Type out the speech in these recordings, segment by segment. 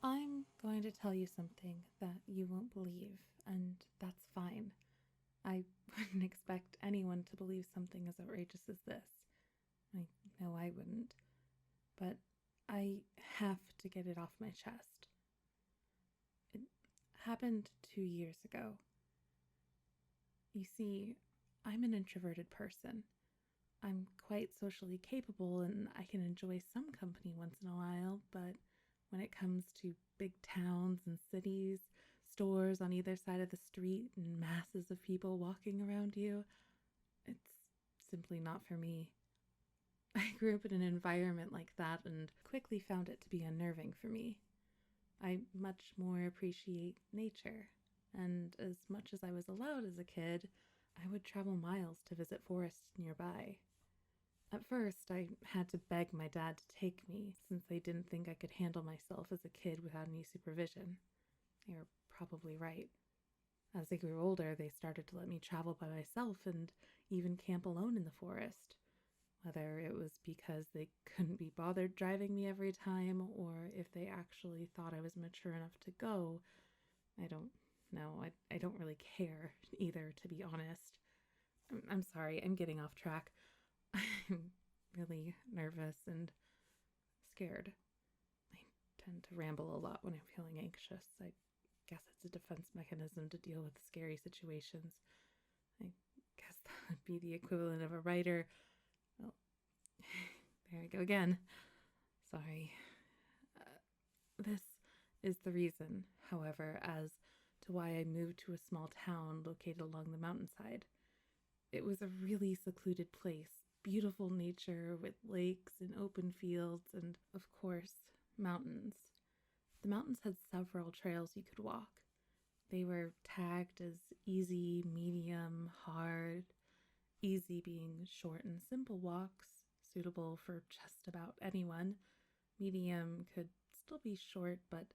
I'm going to tell you something that you won't believe, and that's fine. I wouldn't expect anyone to believe something as outrageous as this. I know I wouldn't. But I have to get it off my chest. It happened 2 years ago. You see, I'm an introverted person. I'm quite socially capable and I can enjoy some company once in a while, but when it comes to big towns and cities, stores on either side of the street, and masses of people walking around you, it's simply not for me. I grew up in an environment like that and quickly found it to be unnerving for me. I much more appreciate nature, and as much as I was allowed as a kid, I would travel miles to visit forests nearby. At first, I had to beg my dad to take me, since they didn't think I could handle myself as a kid without any supervision. They were probably right. As I grew older, they started to let me travel by myself and even camp alone in the forest. Whether it was because they couldn't be bothered driving me every time, or if they actually thought I was mature enough to go, I don't know. I don't really care either, to be honest. I'm sorry, I'm getting off track. I'm really nervous and scared. I tend to ramble a lot when I'm feeling anxious. I guess it's a defense mechanism to deal with scary situations. I guess that would be the equivalent of a writer. Well, there I go again. Sorry. This is the reason, however, as to why I moved to a small town located along the mountainside. It was a really secluded place, beautiful nature with lakes and open fields and, of course, mountains. The mountains had several trails you could walk. They were tagged as easy, medium, hard, easy being short and simple walks, suitable for just about anyone. Medium could still be short, but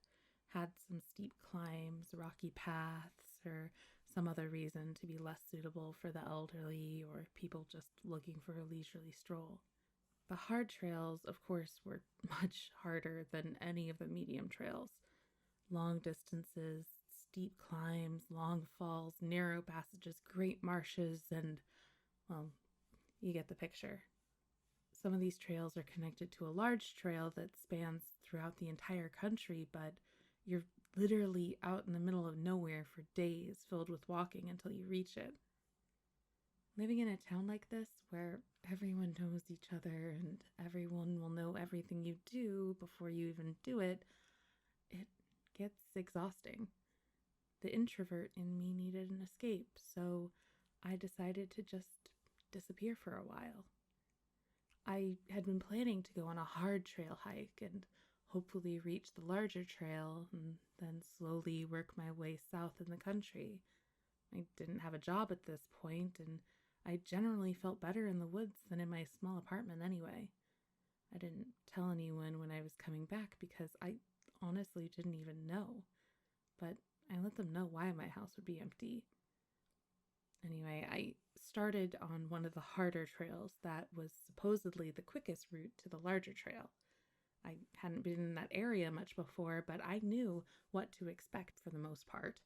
had some steep climbs, rocky paths, or some other reason to be less suitable for the elderly or people just looking for a leisurely stroll. The hard trails, of course, were much harder than any of the medium trails. Long distances, steep climbs, long falls, narrow passages, great marshes, and, well, you get the picture. Some of these trails are connected to a large trail that spans throughout the entire country, but you're literally out in the middle of nowhere for days, filled with walking until you reach it. Living in a town like this, where everyone knows each other and everyone will know everything you do before you even do it, it gets exhausting. The introvert in me needed an escape, so I decided to just disappear for a while. I had been planning to go on a hard trail hike and hopefully reach the larger trail and then slowly work my way south in the country. I didn't have a job at this point, and I generally felt better in the woods than in my small apartment anyway. I didn't tell anyone when I was coming back because I honestly didn't even know, but I let them know why my house would be empty. Anyway, I started on one of the harder trails that was supposedly the quickest route to the larger trail. I hadn't been in that area much before, but I knew what to expect for the most part.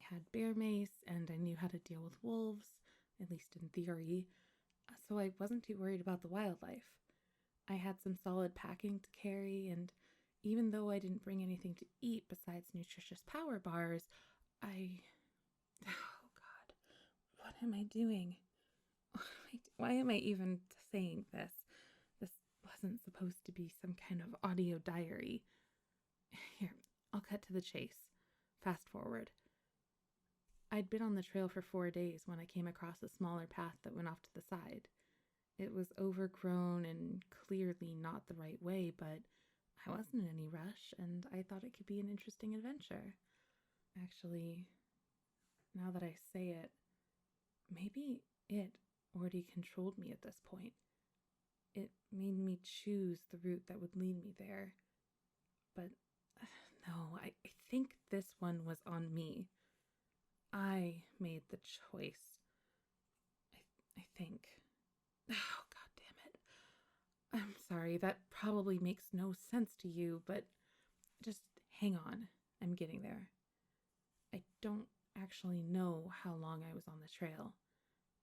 I had bear mace, and I knew how to deal with wolves, at least in theory, so I wasn't too worried about the wildlife. I had some solid packing to carry, and even though I didn't bring anything to eat besides nutritious power bars, Oh God, what am I doing? Why am I even saying this? This wasn't supposed to be some kind of audio diary. Here, I'll cut to the chase. Fast forward. I'd been on the trail for 4 days when I came across a smaller path that went off to the side. It was overgrown and clearly not the right way, but I wasn't in any rush, and I thought it could be an interesting adventure. Actually, now that I say it, maybe it already controlled me at this point. It made me choose the route that would lead me there. But no, I think this one was on me. I made the choice. I think. Oh, God damn it. I'm sorry, that probably makes no sense to you, but just Hang on, I'm getting there. I don't actually know how long I was on the trail.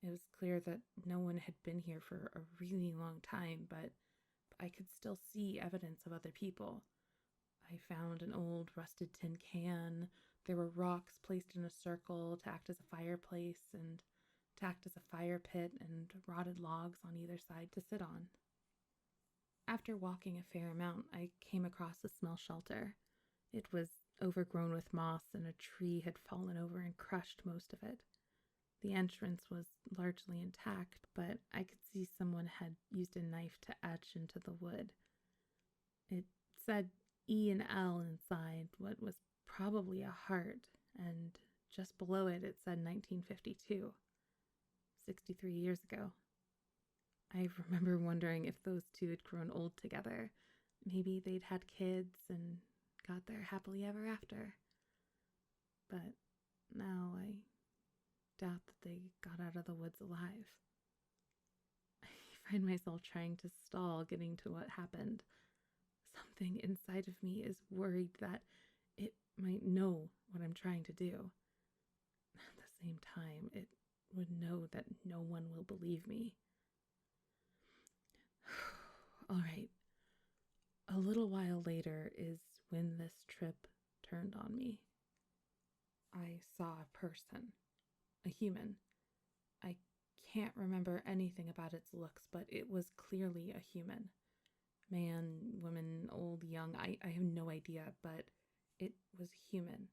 It was clear that no one had been here for a really long time, but I could still see evidence of other people. I found an old rusted tin can. There were rocks placed in a circle to act as a fireplace and to act as a fire pit, and rotted logs on either side to sit on. After walking a fair amount, I came across a small shelter. It was overgrown with moss, and a tree had fallen over and crushed most of it. The entrance was largely intact, but I could see someone had used a knife to etch into the wood. It said E and L inside what was probably a heart, and just below it said 1952, 63 years ago. I remember wondering if those two had grown old together. Maybe they'd had kids and got there happily ever after. But now I doubt that they got out of the woods alive. I find myself trying to stall getting to what happened. Something inside of me is worried that it might know what I'm trying to do. At the same time, it would know that no one will believe me. All right. A little while later is when this trip turned on me. I saw a person, a human. I can't remember anything about its looks, but it was clearly a human. Man, woman, old, young, I have no idea, but it was human.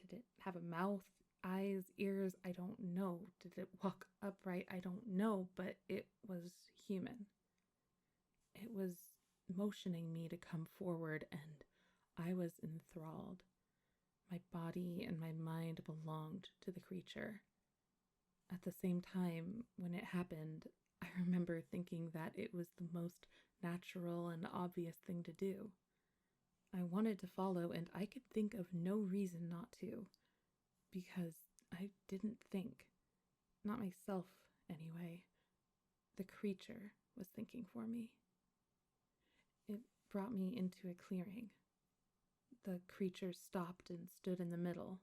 Did it have a mouth, eyes, ears? I don't know. Did it walk upright? I don't know, but it was human. It was motioning me to come forward, and I was enthralled. My body and my mind belonged to the creature. At the same time, when it happened, I remember thinking that it was the most natural and obvious thing to do. I wanted to follow, and I could think of no reason not to, because I didn't think. Not myself, anyway. The creature was thinking for me. It brought me into a clearing. The creature stopped and stood in the middle,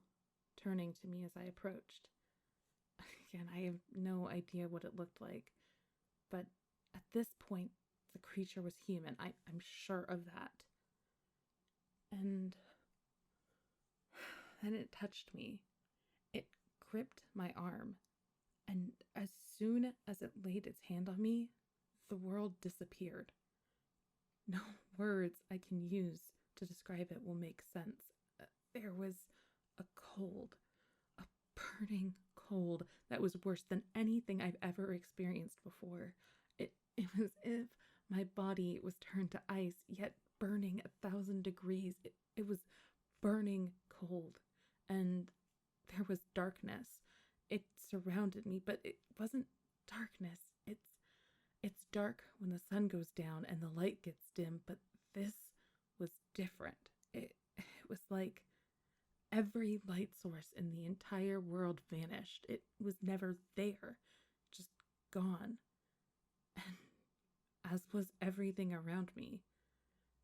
turning to me as I approached. Again, I have no idea what it looked like, but at this point, the creature was human. I'm sure of that. And then it touched me. It gripped my arm, and as soon as it laid its hand on me, the world disappeared. No words I can use to describe it will make sense. There was a cold, a burning cold that was worse than anything I've ever experienced before. It was as if my body was turned to ice, yet burning 1,000 degrees. It was burning cold, and there was darkness. It surrounded me, but it wasn't darkness. It's dark when the sun goes down and the light gets dim, but this was different. It was like every light source in the entire world vanished. It was never there, just gone. And as was everything around me.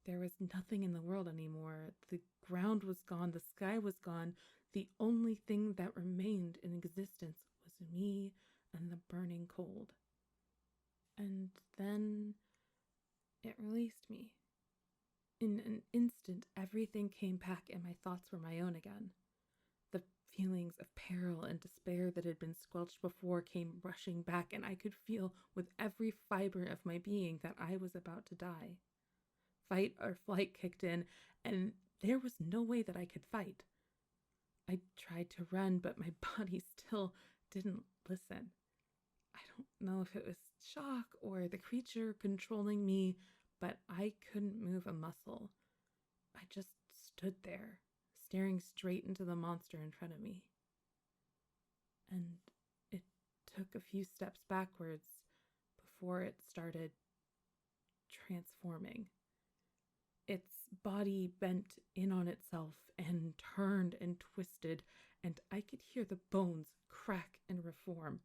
There was nothing in the world anymore. The ground was gone. The sky was gone. The only thing that remained in existence was me and the burning cold. And then it released me. In an instant, everything came back and my thoughts were my own again. The feelings of peril and despair that had been squelched before came rushing back, and I could feel with every fiber of my being that I was about to die. Fight or flight kicked in, and there was no way that I could fight. I tried to run, but my body still didn't listen. I don't know if it was shock or the creature controlling me, but I couldn't move a muscle. I just stood there, staring straight into the monster in front of me. And it took a few steps backwards before it started transforming. Its body bent in on itself and turned and twisted, and I could hear the bones crack and reform.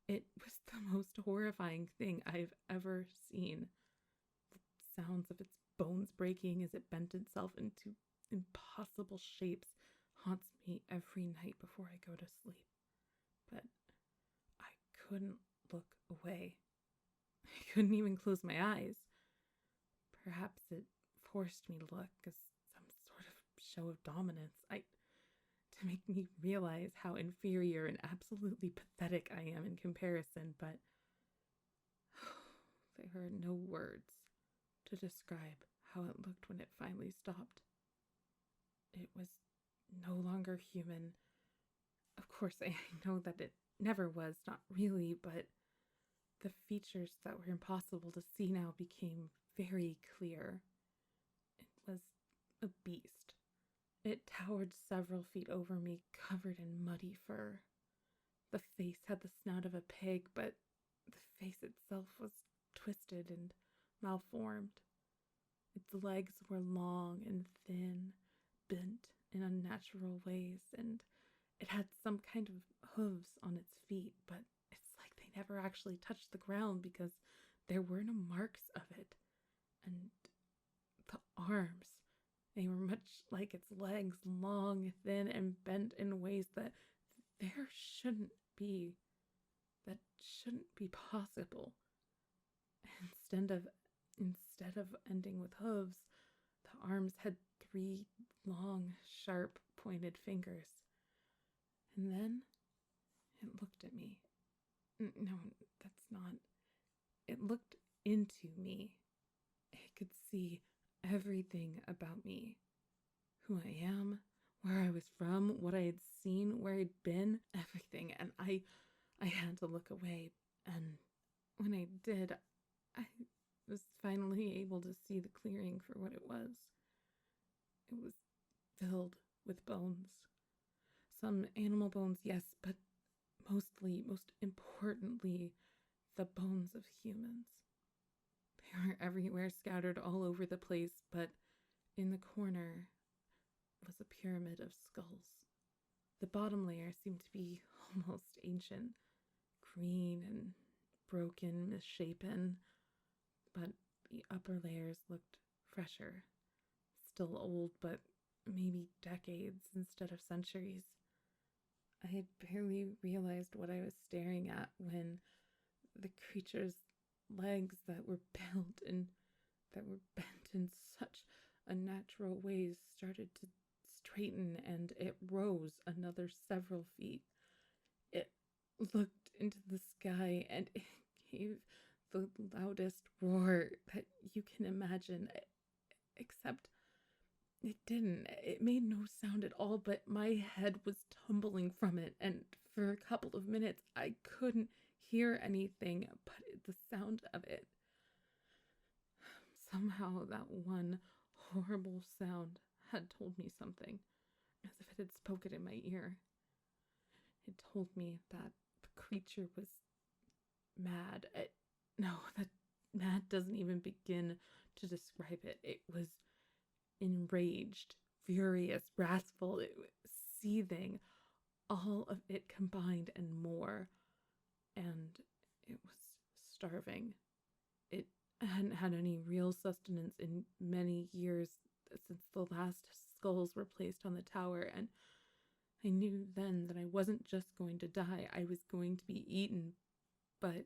It was the most horrifying thing I've ever seen. The sounds of its bones breaking as it bent itself into impossible shapes haunts me every night before I go to sleep. But I couldn't look away. I couldn't even close my eyes. Perhaps it forced me to look as some sort of show of dominance. To make me realize how inferior and absolutely pathetic I am in comparison, but there are no words to describe how it looked when it finally stopped. It was no longer human. Of course, I know that it never was, not really, but the features that were impossible to see now became very clear. It was a beast. It towered several feet over me, covered in muddy fur. The face had the snout of a pig, but the face itself was twisted and malformed. Its legs were long and thin, bent in unnatural ways, and it had some kind of hooves on its feet, but it's like they never actually touched the ground because there were no marks of it. And the arms, they were much like its legs, long, thin, and bent in ways that shouldn't be possible. Instead of ending with hooves, the arms had 3 long, sharp, pointed fingers. And then it looked at me. No, that's not. It looked into me. It could see everything about me. Who I am, where I was from, what I had seen, where I'd been, everything. And I had to look away. And when I did, I was finally able to see the clearing for what it was. It was filled with bones. Some animal bones, yes, but most importantly, the bones of humans. They were everywhere, scattered all over the place, but in the corner was a pyramid of skulls. The bottom layer seemed to be almost ancient, green and broken, misshapen, but the upper layers looked fresher, still old, but maybe decades instead of centuries. I had barely realized what I was staring at when the creature's legs that were built and that were bent in such unnatural ways started to straighten, and it rose another several feet. It looked into the sky and it gave the loudest roar that you can imagine, except it didn't. It made no sound at all, but my head was tumbling from it, and for a couple of minutes I couldn't hear anything but the sound of it. Somehow that one horrible sound had told me something, as if it had spoken in my ear. It told me that the creature was mad. That mad doesn't even begin to describe it. It was enraged, furious, wrathful, it was seething, all of it combined and more. And it was starving. It hadn't had any real sustenance in many years since the last skulls were placed on the tower, and I knew then that I wasn't just going to die, I was going to be eaten, but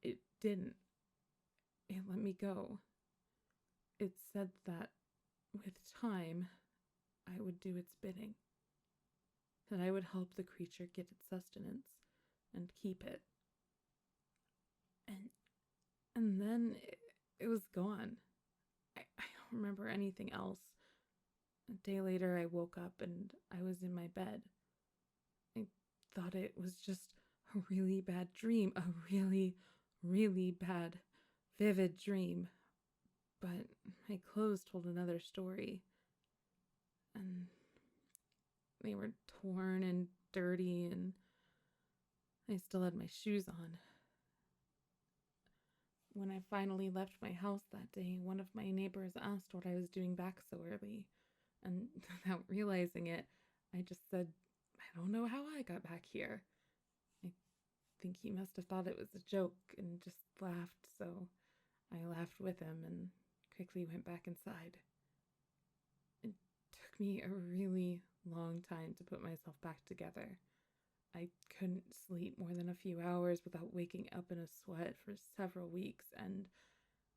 it didn't. It let me go. It said that with time, I would do its bidding, that I would help the creature get its sustenance and keep it. And then it was gone. I don't remember anything else. A day later, I woke up and I was in my bed. I thought it was just a really bad dream, a really, really bad, vivid dream. But my clothes told another story. And they were torn and dirty, and I still had my shoes on. When I finally left my house that day, one of my neighbors asked what I was doing back so early. And without realizing it, I just said, I don't know how I got back here. I think he must have thought it was a joke and just laughed, so I laughed with him and quickly went back inside. took me a really long time to put myself back together. I couldn't sleep more than a few hours without waking up in a sweat for several weeks, and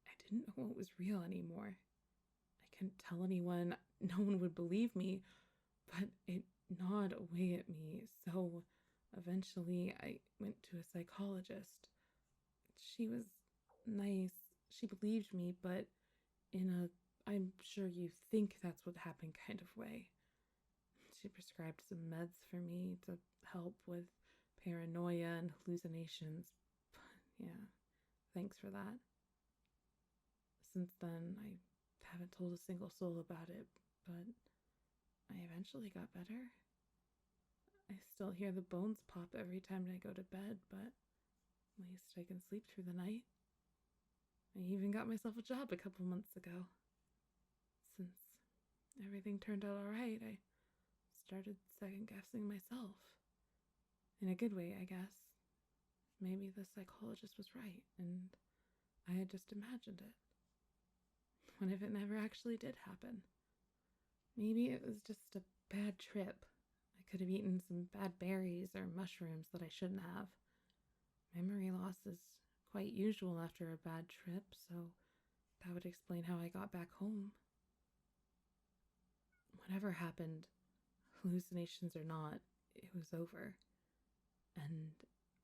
I didn't know what was real anymore. I couldn't tell anyone, no one would believe me, but it gnawed away at me, so eventually I went to a psychologist. She was nice, she believed me, but in a I'm sure you think that's what happened kind of way. She prescribed some meds for me to help with paranoia and hallucinations. Yeah, thanks for that. Since then, I haven't told a single soul about it, but I eventually got better. I still hear the bones pop every time I go to bed, but at least I can sleep through the night. I even got myself a job a couple months ago. Since everything turned out alright, I started second guessing myself. In a good way, I guess. Maybe the psychologist was right, and I had just imagined it. What if it never actually did happen? Maybe it was just a bad trip. I could have eaten some bad berries or mushrooms that I shouldn't have. Memory loss is quite usual after a bad trip, so that would explain how I got back home. Whatever happened, hallucinations or not, it was over. And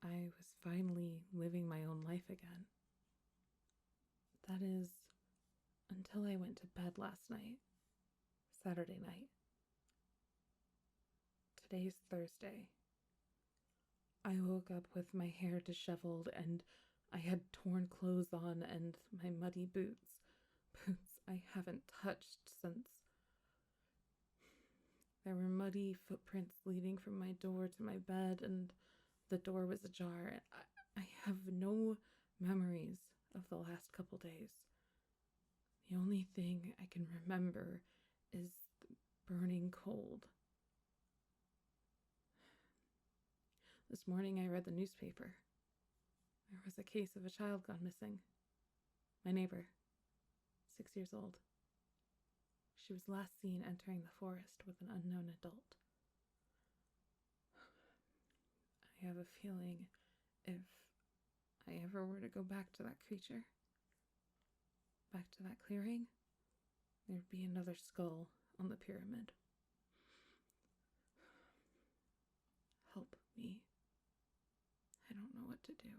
I was finally living my own life again. That is, until I went to bed last night, Saturday night. Today's Thursday. I woke up with my hair disheveled and I had torn clothes on and my muddy boots. Boots I haven't touched since. There were muddy footprints leading from my door to my bed, and the door was ajar. I have no memories of the last couple days. The only thing I can remember is the burning cold. This morning I read the newspaper. There was a case of a child gone missing. My neighbor, 6 years old. She was last seen entering the forest with an unknown adult. I have a feeling if I ever were to go back to that creature, back to that clearing, there'd be another skull on the pyramid. Help me. I don't know what to do.